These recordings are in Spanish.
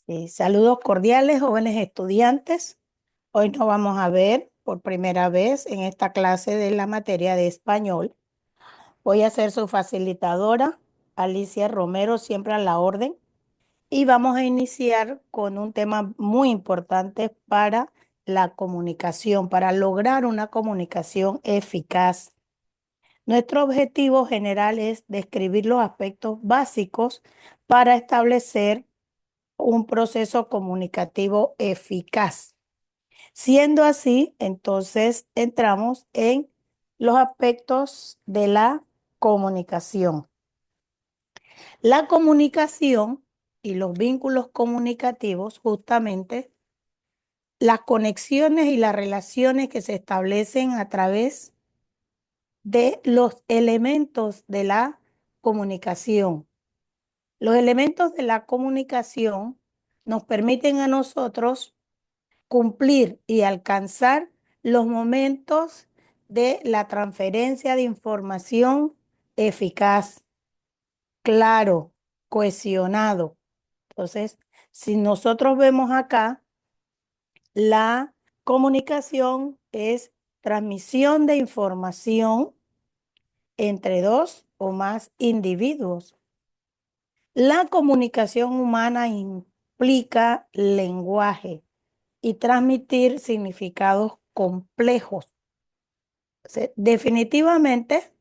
Sí, saludos cordiales, jóvenes estudiantes. Hoy nos vamos a ver por primera vez en esta clase de la materia de español. Voy a ser su facilitadora, Alicia Romero, siempre a la orden. Y vamos a iniciar con un tema muy importante para la comunicación, para lograr una comunicación eficaz. Nuestro objetivo general es describir los aspectos básicos para establecer un proceso comunicativo eficaz. Siendo así, entonces entramos en los aspectos de la comunicación. La comunicación y los vínculos comunicativos, justamente las conexiones y las relaciones que se establecen a través de los elementos de la comunicación. Los elementos de la comunicación nos permiten a nosotros cumplir y alcanzar los momentos de la transferencia de información eficaz, claro, cohesionado. Entonces, si nosotros vemos acá, la comunicación es transmisión de información entre dos o más individuos. La comunicación humana implica lenguaje y transmitir significados complejos. Definitivamente,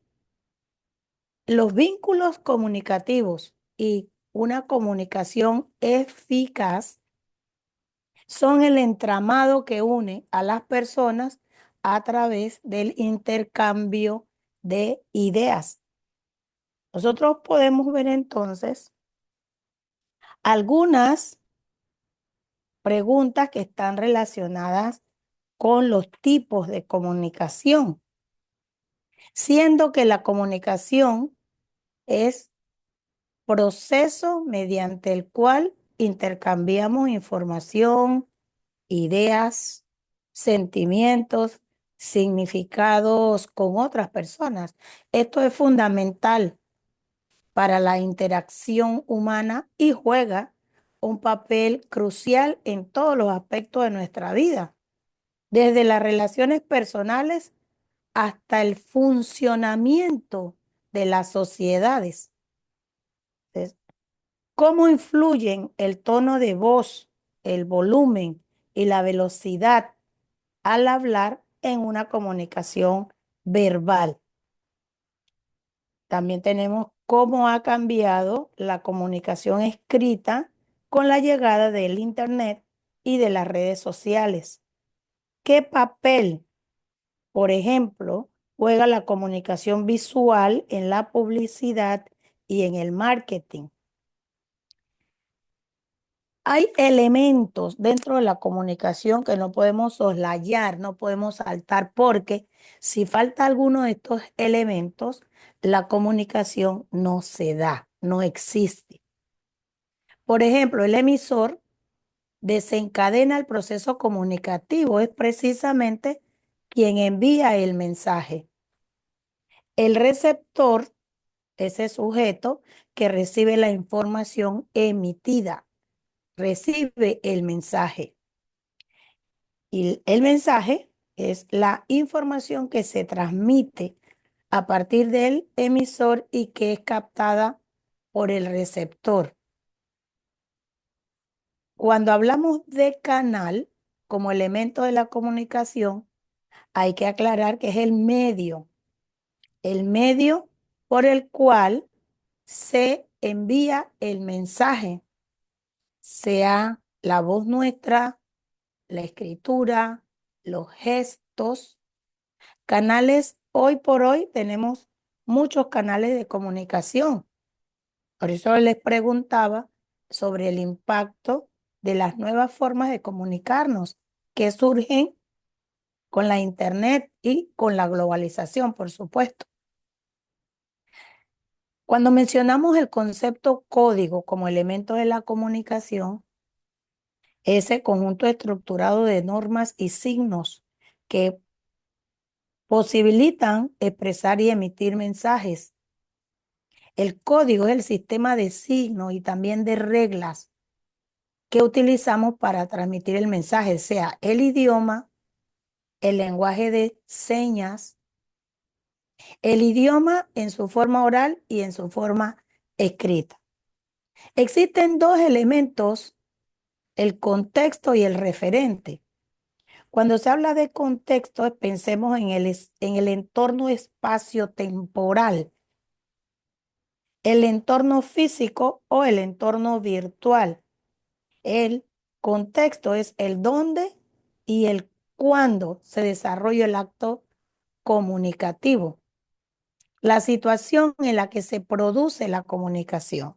los vínculos comunicativos y una comunicación eficaz son el entramado que une a las personas a través del intercambio de ideas. Nosotros podemos ver entonces algunas preguntas que están relacionadas con los tipos de comunicación, siendo que la comunicación es proceso mediante el cual intercambiamos información, ideas, sentimientos, significados con otras personas. Esto es fundamental para la interacción humana y juega un papel crucial en todos los aspectos de nuestra vida, desde las relaciones personales hasta el funcionamiento de las sociedades. Entonces, ¿cómo influyen el tono de voz, el volumen y la velocidad al hablar en una comunicación verbal? También tenemos cómo ha cambiado la comunicación escrita con la llegada del Internet y de las redes sociales. ¿Qué papel, por ejemplo, juega la comunicación visual en la publicidad y en el marketing? Hay elementos dentro de la comunicación que no podemos soslayar, no podemos saltar, porque si falta alguno de estos elementos, la comunicación no se da, no existe. Por ejemplo, el emisor desencadena el proceso comunicativo, es precisamente quien envía el mensaje. El receptor, ese sujeto que recibe la información emitida, recibe el mensaje. Y el mensaje es la información que se transmite a partir del emisor y que es captada por el receptor. Cuando hablamos de canal como elemento de la comunicación, hay que aclarar que es el medio por el cual se envía el mensaje, sea la voz nuestra, la escritura, los gestos. Canales, hoy por hoy tenemos muchos canales de comunicación. Por eso les preguntaba sobre el impacto de las nuevas formas de comunicarnos que surgen con la Internet y con la globalización, por supuesto. Cuando mencionamos el concepto código como elemento de la comunicación, ese conjunto estructurado de normas y signos que posibilitan expresar y emitir mensajes. El código es el sistema de signos y también de reglas que utilizamos para transmitir el mensaje, sea el idioma, el lenguaje de señas, el idioma en su forma oral y en su forma escrita. Existen dos elementos, el contexto y el referente. Cuando se habla de contexto, pensemos en el entorno espacio-temporal, el entorno físico o el entorno virtual. El contexto es el dónde y el cuándo se desarrolla el acto comunicativo, la situación en la que se produce la comunicación.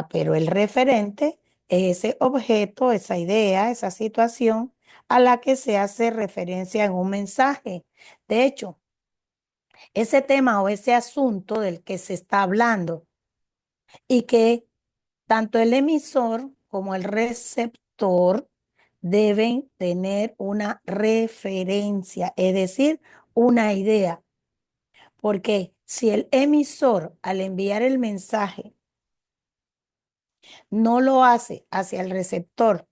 Pero el referente es ese objeto, esa idea, esa situación a la que se hace referencia en un mensaje. De hecho, ese tema o ese asunto del que se está hablando y que tanto el emisor como el receptor deben tener una referencia, es decir, una idea. Porque si el emisor al enviar el mensaje no lo hace hacia el receptor,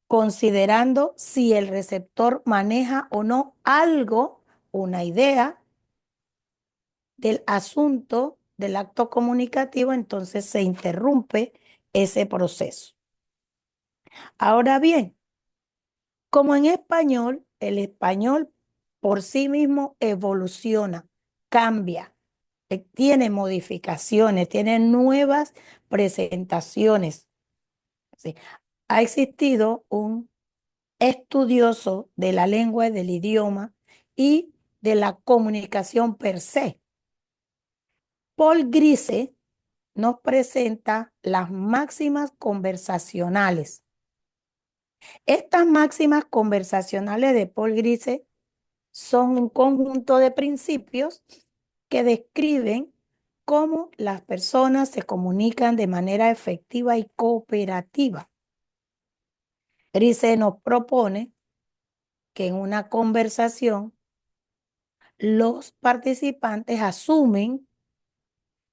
considerando si el receptor maneja o no algo, una idea del asunto, del acto comunicativo, entonces se interrumpe ese proceso. Ahora bien, como en español, el español por sí mismo evoluciona, cambia, tiene modificaciones, tiene nuevas presentaciones. ¿Sí? Ha existido un estudioso de la lengua y del idioma y de la comunicación per se. Paul Grise nos presenta las máximas conversacionales. Estas máximas conversacionales de Paul Grise son un conjunto de principios que describen cómo las personas se comunican de manera efectiva y cooperativa. Grise nos propone que en una conversación los participantes asumen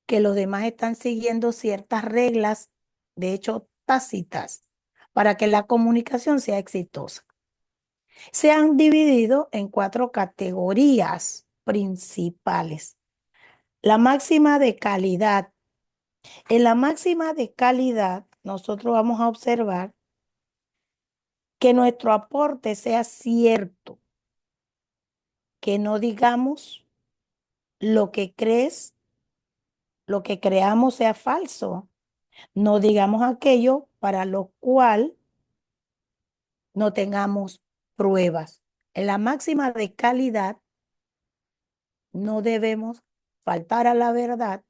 que los demás están siguiendo ciertas reglas, de hecho tácitas, para que la comunicación sea exitosa. Se han dividido en 4 categorías principales. La máxima de calidad. En la máxima de calidad, nosotros vamos a observar que nuestro aporte sea cierto, que no digamos lo que crees, lo que creamos sea falso. No digamos aquello para lo cual no tengamos pruebas. En la máxima de calidad no debemos faltar a la verdad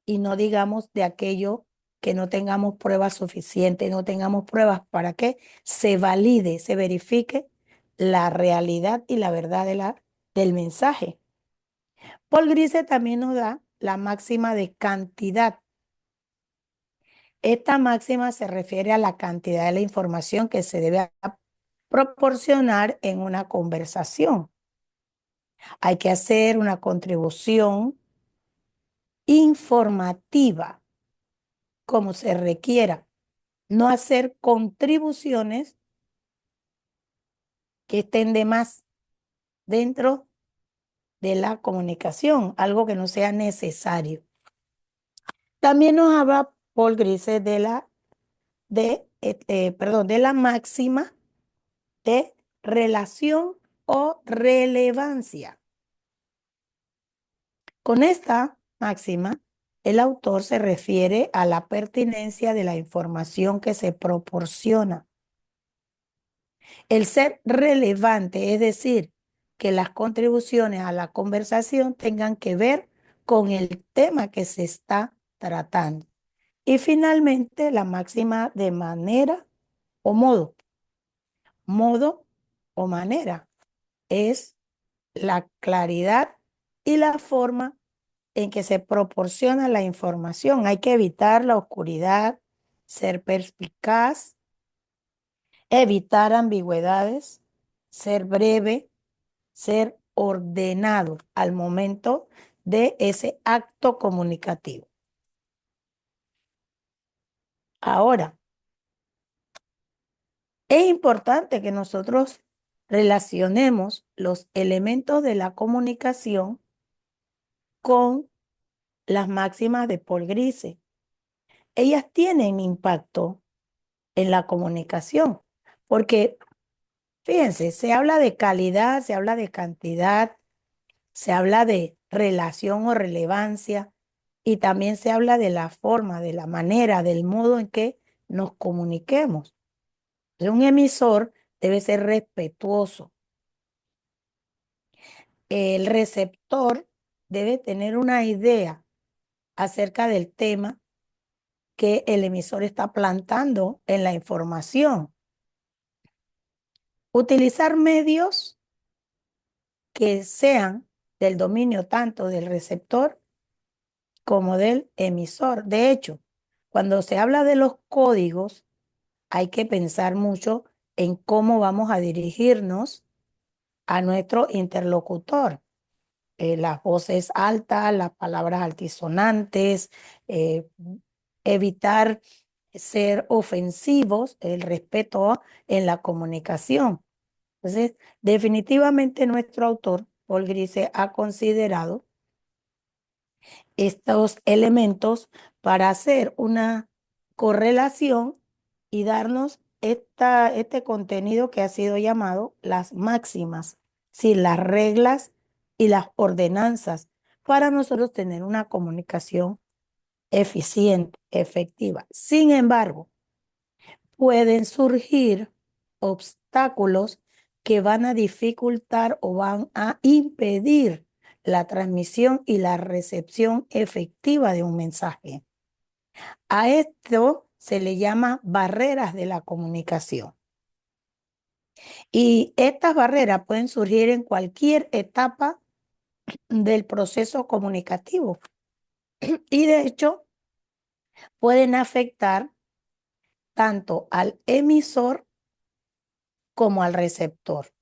y no digamos de aquello que no tengamos pruebas suficientes, no tengamos pruebas para que se valide, se verifique la realidad y la verdad del mensaje. Paul Grise también nos da la máxima de cantidad. Esta máxima se refiere a la cantidad de la información que se debe proporcionar en una conversación. Hay que hacer una contribución informativa como se requiera, no hacer contribuciones que estén de más dentro de la comunicación, algo que no sea necesario. También nos habla Paul Grise de la máxima de relación o relevancia. Con esta máxima, el autor se refiere a la pertinencia de la información que se proporciona. El ser relevante, es decir, que las contribuciones a la conversación tengan que ver con el tema que se está tratando. Y finalmente, la máxima de manera o modo. Modo o manera es la claridad y la forma en que se proporciona la información. Hay que evitar la oscuridad, ser perspicaz, evitar ambigüedades, ser breve, ser ordenado al momento de ese acto comunicativo. Ahora, Es importante que nosotros relacionemos los elementos de la comunicación con las máximas de Paul Grise. Ellas tienen impacto en la comunicación, porque fíjense, se habla de calidad, se habla de cantidad, se habla de relación o relevancia y también se habla de la forma, de la manera, del modo en que nos comuniquemos. Un emisor debe ser respetuoso. El receptor debe tener una idea acerca del tema que el emisor está plantando en la información. Utilizar medios que sean del dominio tanto del receptor como del emisor. De hecho, cuando se habla de los códigos, hay que pensar mucho en cómo vamos a dirigirnos a nuestro interlocutor. Las voces altas, las palabras altisonantes, eh, evitar ser ofensivos, el respeto en la comunicación. Entonces, definitivamente nuestro autor, Paul Grise, ha considerado estos elementos para hacer una correlación y darnos este contenido que ha sido llamado las máximas, sí, las reglas y las ordenanzas para nosotros tener una comunicación eficiente, efectiva. Sin embargo, pueden surgir obstáculos que van a dificultar o van a impedir la transmisión y la recepción efectiva de un mensaje. A esto se le llama barreras de la comunicación. Y estas barreras pueden surgir en cualquier etapa del proceso comunicativo y de hecho pueden afectar tanto al emisor como al receptor.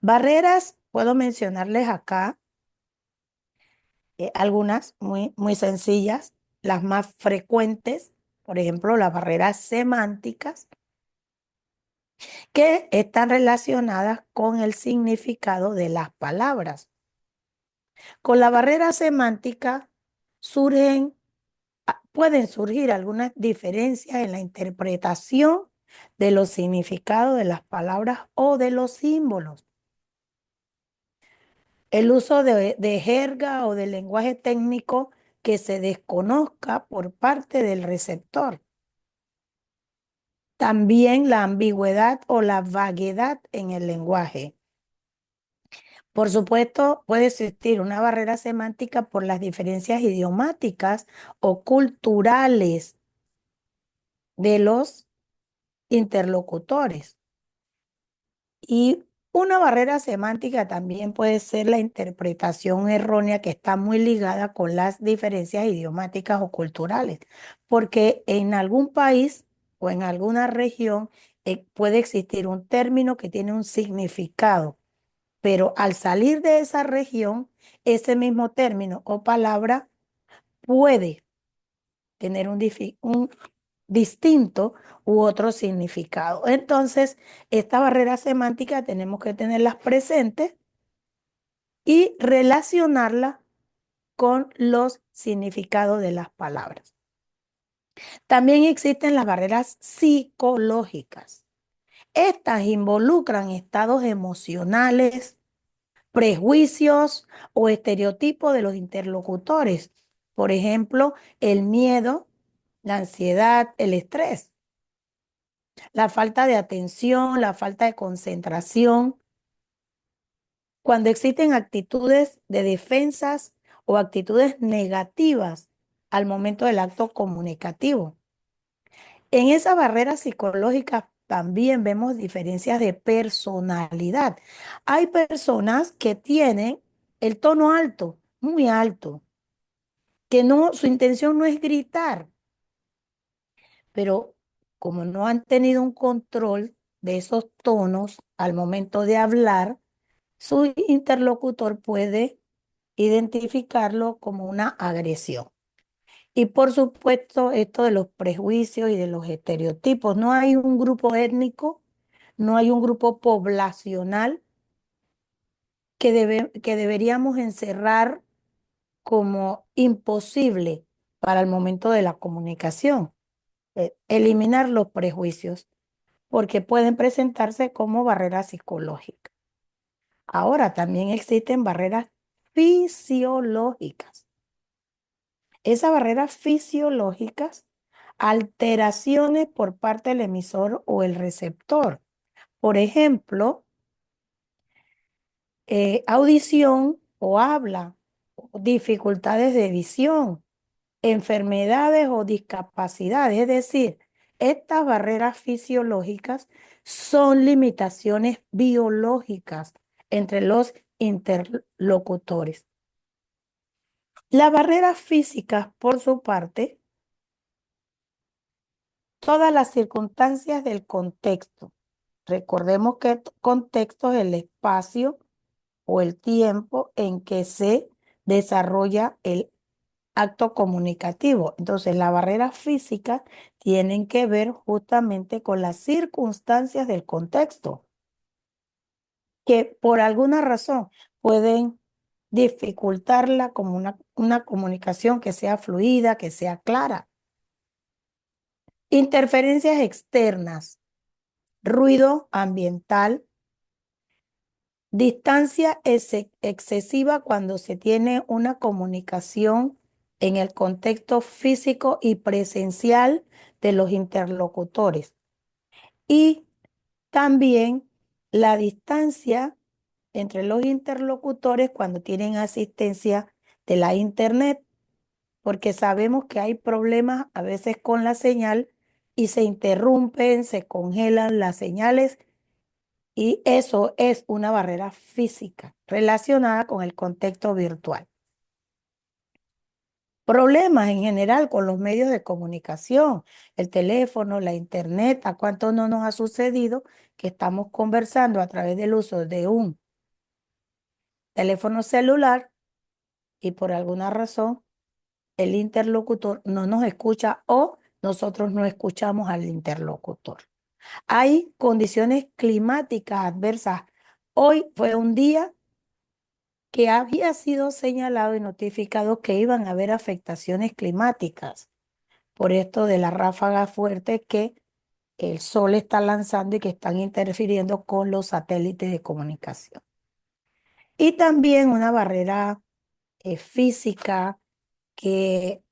Barreras, puedo mencionarles acá algunas muy sencillas, las más frecuentes, por ejemplo, las barreras semánticas, que están relacionadas con el significado de las palabras. Con la barrera semántica pueden surgir algunas diferencias en la interpretación de los significados de las palabras o de los símbolos. El uso de jerga o de lenguaje técnico que se desconozca por parte del receptor. También la ambigüedad o la vaguedad en el lenguaje. Por supuesto, puede existir una barrera semántica por las diferencias idiomáticas o culturales de los interlocutores. Y una barrera semántica también puede ser la interpretación errónea que está muy ligada con las diferencias idiomáticas o culturales, porque en algún país o en alguna región puede existir un término que tiene un significado, pero al salir de esa región, ese mismo término o palabra puede tener un distinto u otro significado. Entonces, esta barrera semántica tenemos que tenerlas presentes y relacionarla con los significados de las palabras. También existen las barreras psicológicas. Estas involucran estados emocionales, prejuicios o estereotipos de los interlocutores. Por ejemplo, el miedo, la ansiedad, el estrés, la falta de atención, la falta de concentración. Cuando existen actitudes de defensas o actitudes negativas al momento del acto comunicativo. En esas barreras psicológicas también vemos diferencias de personalidad. Hay personas que tienen el tono alto, muy alto, que no, su intención no es gritar, pero como no han tenido un control de esos tonos al momento de hablar, su interlocutor puede identificarlo como una agresión. Y por supuesto, esto de los prejuicios y de los estereotipos. No hay un grupo étnico, no hay un grupo poblacional que deberíamos encerrar como imposible para el momento de la comunicación. Eliminar los prejuicios, porque pueden presentarse como barreras psicológicas. Ahora, también existen barreras fisiológicas. Esas barreras fisiológicas, alteraciones por parte del emisor o el receptor. Por ejemplo, audición o habla, dificultades de visión, enfermedades o discapacidades. Es decir, estas barreras fisiológicas son limitaciones biológicas entre los interlocutores. Las barreras físicas, por su parte, todas las circunstancias del contexto. Recordemos que el contexto es el espacio o el tiempo en que se desarrolla el acto comunicativo. Entonces, las barreras físicas tienen que ver justamente con las circunstancias del contexto, que por alguna razón pueden dificultarla como una comunicación que sea fluida, que sea clara. Interferencias externas, ruido ambiental, distancia excesiva cuando se tiene una comunicación en el contexto físico y presencial de los interlocutores. Y también la distancia entre los interlocutores cuando tienen asistencia de la internet, porque sabemos que hay problemas a veces con la señal y se interrumpen, se congelan las señales y eso es una barrera física relacionada con el contexto virtual. Problemas en general con los medios de comunicación, el teléfono, la internet, ¿a cuánto no nos ha sucedido que estamos conversando a través del uso de un teléfono celular y por alguna razón el interlocutor no nos escucha o nosotros no escuchamos al interlocutor? Hay condiciones climáticas adversas. Hoy fue un día que había sido señalado y notificado que iban a haber afectaciones climáticas por esto de la ráfaga fuerte que el sol está lanzando y que están interfiriendo con los satélites de comunicación. Y también una barrera física que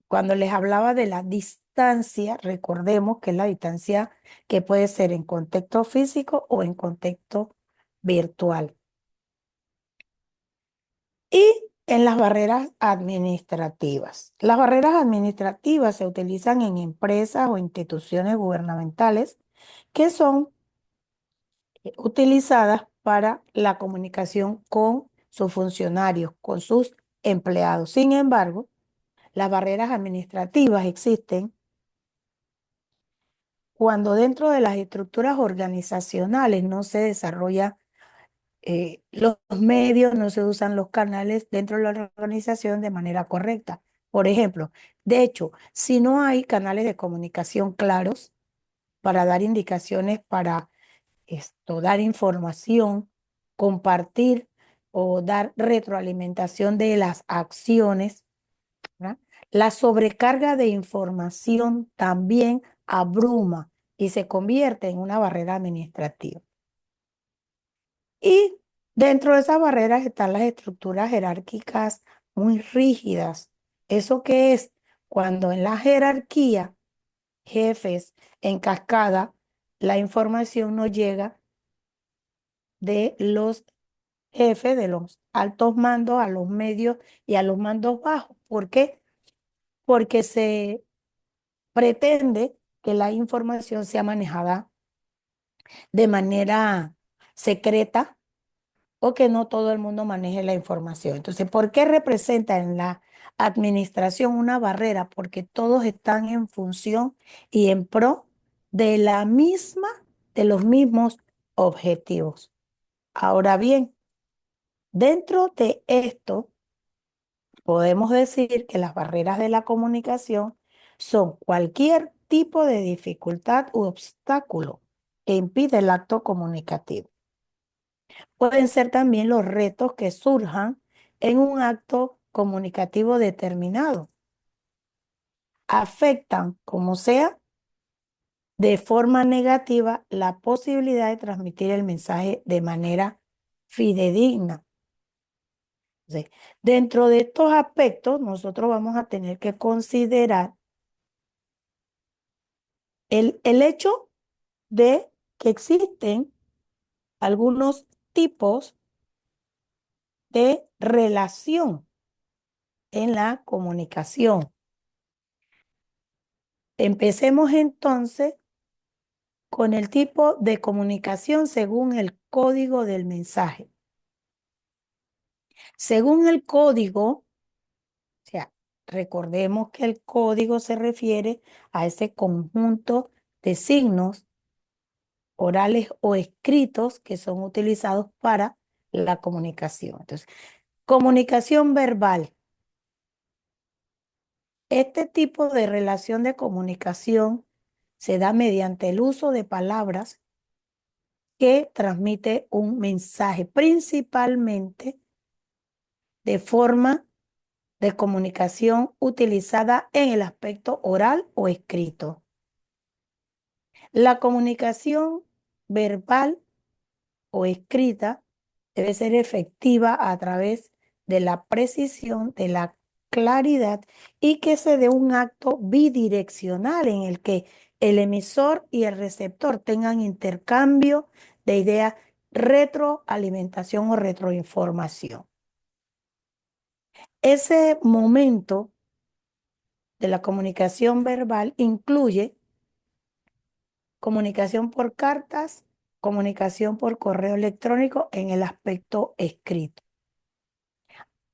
cuando les hablaba de la distancia, recordemos que es la distancia que puede ser en contexto físico o en contexto virtual. Y en las barreras administrativas. Las barreras administrativas se utilizan en empresas o instituciones gubernamentales que son utilizadas para la comunicación con sus funcionarios, con sus empleados. Sin embargo, las barreras administrativas existen cuando dentro de las estructuras organizacionales no se desarrolla los medios, no se usan los canales dentro de la organización de manera correcta. Por ejemplo, de hecho, si no hay canales de comunicación claros para dar indicaciones, para dar información, compartir o dar retroalimentación de las acciones, ¿verdad? La sobrecarga de información también abruma y se convierte en una barrera administrativa. Y dentro de esas barreras están las estructuras jerárquicas muy rígidas. ¿Eso qué es? Cuando en la jerarquía, jefes en cascada, la información no llega de los jefes, de los altos mandos a los medios y a los mandos bajos. ¿Por qué? Porque se pretende que la información sea manejada de manera secreta o que no todo el mundo maneje la información. Entonces, ¿por qué representa en la administración una barrera? Porque todos están en función y en pro de de los mismos objetivos. Ahora bien, dentro de esto Podemos decir que las barreras de la comunicación son cualquier tipo de dificultad u obstáculo que impide el acto comunicativo. Pueden ser también los retos que surjan en un acto comunicativo determinado. Afectan, como sea, de forma negativa la posibilidad de transmitir el mensaje de manera fidedigna. Entonces, dentro de estos aspectos, nosotros vamos a tener que considerar el hecho de que existen algunos tipos de relación en la comunicación. Empecemos entonces con el tipo de comunicación según el código del mensaje. Según el código, o sea, recordemos que el código se refiere a ese conjunto de signos orales o escritos que son utilizados para la comunicación. Entonces, comunicación verbal. Este tipo de relación de comunicación se da mediante el uso de palabras que transmite un mensaje, principalmente de forma de comunicación utilizada en el aspecto oral o escrito. La comunicación verbal o escrita debe ser efectiva a través de la precisión, de la claridad y que se dé un acto bidireccional en el que el emisor y el receptor tengan intercambio de ideas, retroalimentación o retroinformación. Ese momento de la comunicación verbal incluye comunicación por cartas, comunicación por correo electrónico en el aspecto escrito.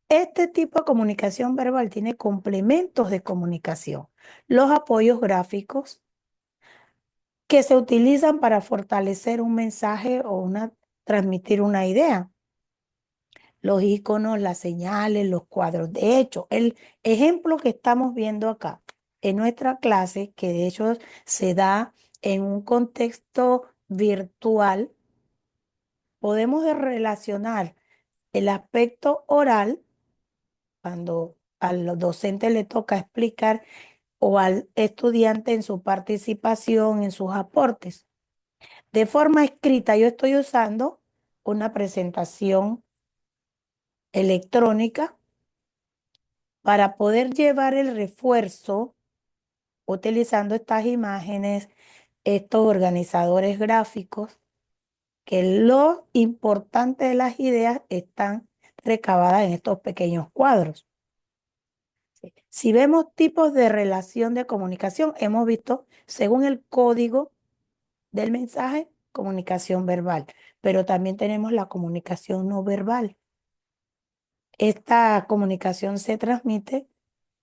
Este tipo de comunicación verbal tiene complementos de comunicación. Los apoyos gráficos que se utilizan para fortalecer un mensaje o transmitir una idea. Los iconos, las señales, los cuadros. De hecho, el ejemplo que estamos viendo acá en nuestra clase, que de hecho se da en un contexto virtual, podemos relacionar el aspecto oral, cuando al docente le toca explicar, o al estudiante en su participación, en sus aportes. De forma escrita, yo estoy usando una presentación electrónica para poder llevar el refuerzo utilizando estas imágenes, estos organizadores gráficos, que lo importante de las ideas están recabadas en estos pequeños cuadros. Sí. Si vemos tipos de relación de comunicación, hemos visto, según el código del mensaje, comunicación verbal, pero también tenemos la comunicación no verbal. Esta comunicación se transmite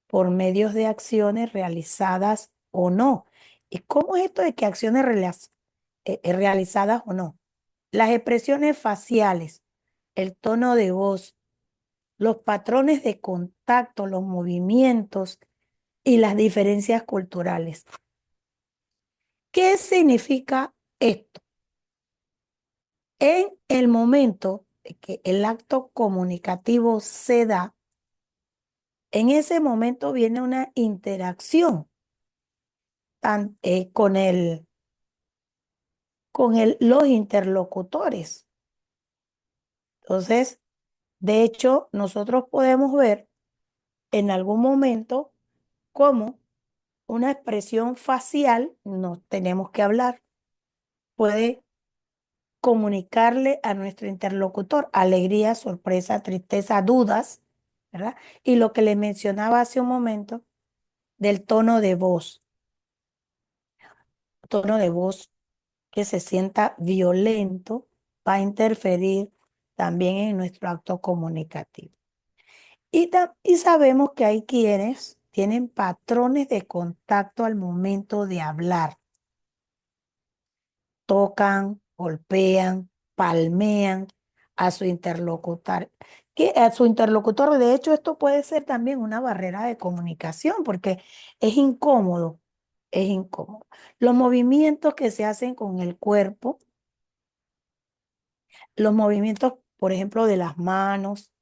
por medios de acciones realizadas o no. ¿Y cómo es esto de que acciones realizadas o no? Las expresiones faciales, el tono de voz, los patrones de contacto, los movimientos y las diferencias culturales. ¿Qué significa esto? En el momento que el acto comunicativo se da, en ese momento viene una interacción con los interlocutores. Entonces, de hecho, nosotros podemos ver en algún momento cómo una expresión facial, no tenemos que hablar, puede comunicarle a nuestro interlocutor alegría, sorpresa, tristeza, dudas, ¿verdad? Y lo que le mencionaba hace un momento del tono de voz que se sienta violento va a interferir también en nuestro acto comunicativo. Y sabemos que hay quienes tienen patrones de contacto al momento de hablar. Tocan, golpean, palmean a su interlocutor. que a su interlocutor. De hecho, esto puede ser también una barrera de comunicación porque es incómodo, es incómodo. Los movimientos que se hacen con el cuerpo, los movimientos, por ejemplo, de las manos,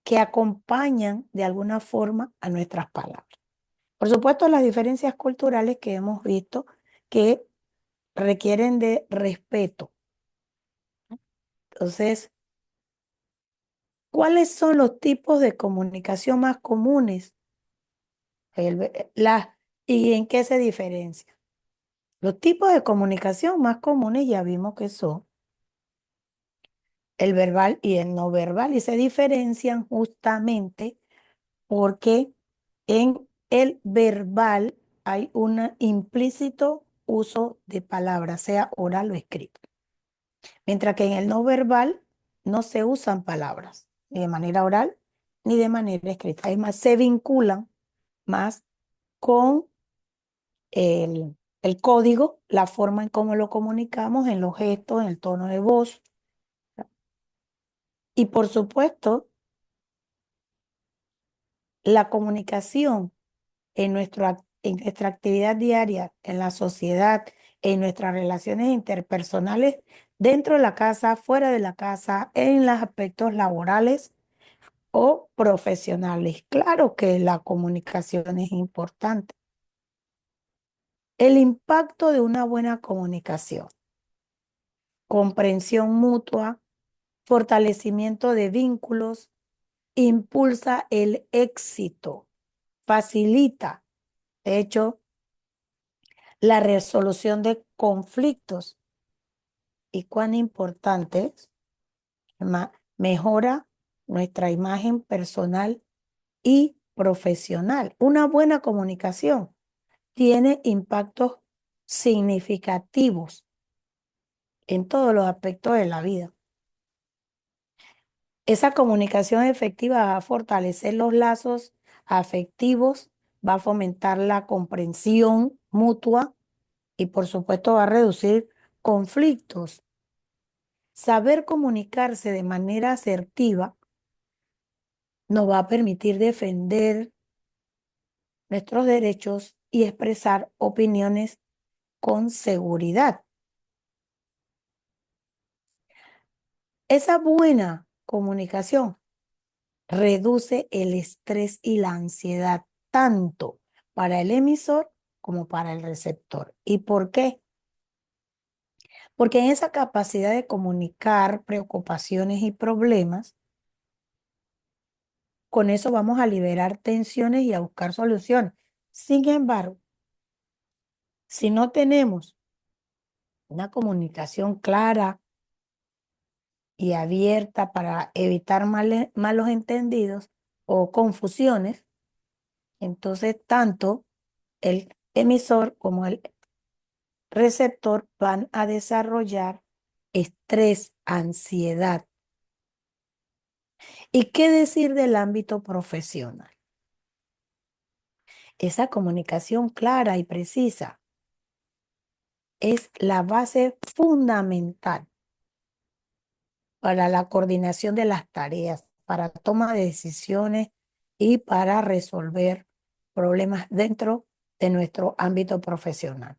que acompañan de alguna forma a nuestras palabras. Por supuesto, las diferencias culturales que hemos visto que requieren de respeto. Entonces, ¿cuáles son los tipos de comunicación más comunes? ¿Y en qué se diferencia? Los tipos de comunicación más comunes ya vimos que son el verbal y el no verbal y se diferencian justamente porque en el verbal hay un implícito uso de palabras, sea oral o escrito, mientras que en el no verbal no se usan palabras, ni de manera oral ni de manera escrita. Es más, se vinculan más con el código, la forma en cómo lo comunicamos, en los gestos, en el tono de voz. Y por supuesto, la comunicación en nuestra actividad diaria, en la sociedad, en nuestras relaciones interpersonales, dentro de la casa, fuera de la casa, en los aspectos laborales o profesionales. Claro que la comunicación es importante. El impacto de una buena comunicación, comprensión mutua, fortalecimiento de vínculos, impulsa el éxito, facilita, de hecho, la resolución de conflictos y cuán importante es, mejora nuestra imagen personal y profesional. Una buena comunicación tiene impactos significativos en todos los aspectos de la vida. Esa comunicación efectiva va a fortalecer los lazos afectivos, va a fomentar la comprensión mutua y por supuesto va a reducir conflictos. Saber comunicarse de manera asertiva nos va a permitir defender nuestros derechos y expresar opiniones con seguridad. Esa buena comunicación reduce el estrés y la ansiedad tanto para el emisor como para el receptor. ¿Y por qué? Porque en esa capacidad de comunicar preocupaciones y problemas, con eso vamos a liberar tensiones y a buscar soluciones. Sin embargo, si no tenemos una comunicación clara y abierta para evitar malos entendidos o confusiones, entonces tanto el emisor como el receptor van a desarrollar estrés, ansiedad. ¿Y qué decir del ámbito profesional? Esa comunicación clara y precisa es la base fundamental para la coordinación de las tareas, para toma de decisiones y para resolver problemas dentro de nuestro ámbito profesional.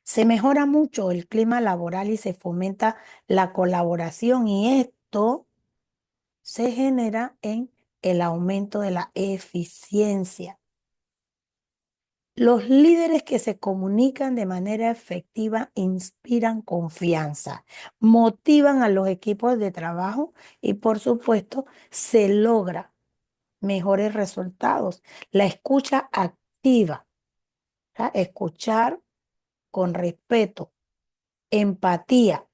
Se mejora mucho el clima laboral y se fomenta la colaboración y esto se genera en el aumento de la eficiencia. Los líderes que se comunican de manera efectiva inspiran confianza, motivan a los equipos de trabajo y, por supuesto, se logra mejores resultados. La escucha activa, ¿verdad? Escuchar con respeto, empatía.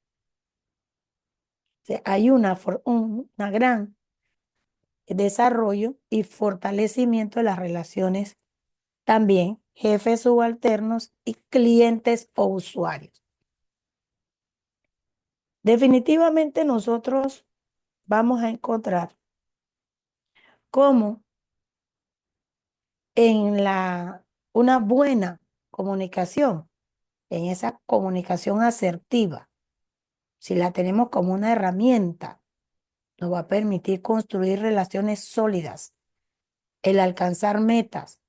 O sea, hay una gran desarrollo y fortalecimiento de las relaciones también jefes subalternos y clientes o usuarios. Definitivamente nosotros vamos a encontrar cómo en una buena comunicación, en esa comunicación asertiva, si la tenemos como una herramienta, nos va a permitir construir relaciones sólidas, el alcanzar metas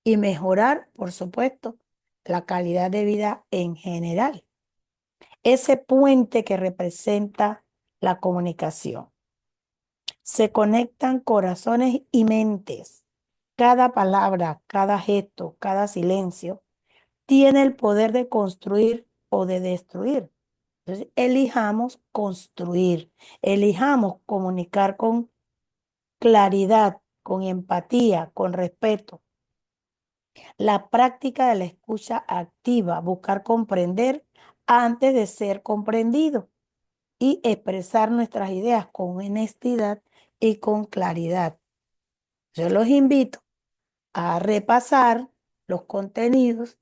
y mejorar, por supuesto, la calidad de vida en general. Ese puente que representa la comunicación. Se conectan corazones y mentes. Cada palabra, cada gesto, cada silencio tiene el poder de construir o de destruir. Entonces, elijamos construir, elijamos comunicar con claridad, con empatía, con respeto. La práctica de la escucha activa, buscar comprender antes de ser comprendido y expresar nuestras ideas con honestidad y con claridad. Yo los invito a repasar los contenidos,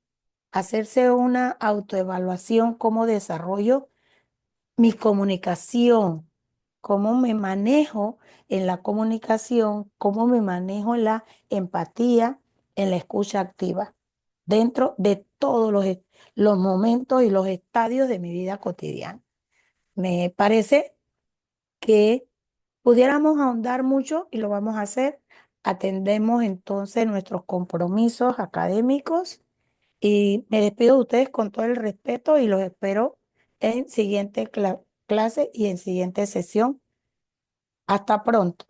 hacerse una autoevaluación, cómo desarrollo mi comunicación, cómo me manejo en la comunicación, cómo me manejo en la empatía, en la escucha activa, dentro de todos los momentos y los estadios de mi vida cotidiana. Me parece que pudiéramos ahondar mucho y lo vamos a hacer. Atendemos entonces nuestros compromisos académicos y me despido de ustedes con todo el respeto y los espero en siguiente clase y en siguiente sesión. Hasta pronto.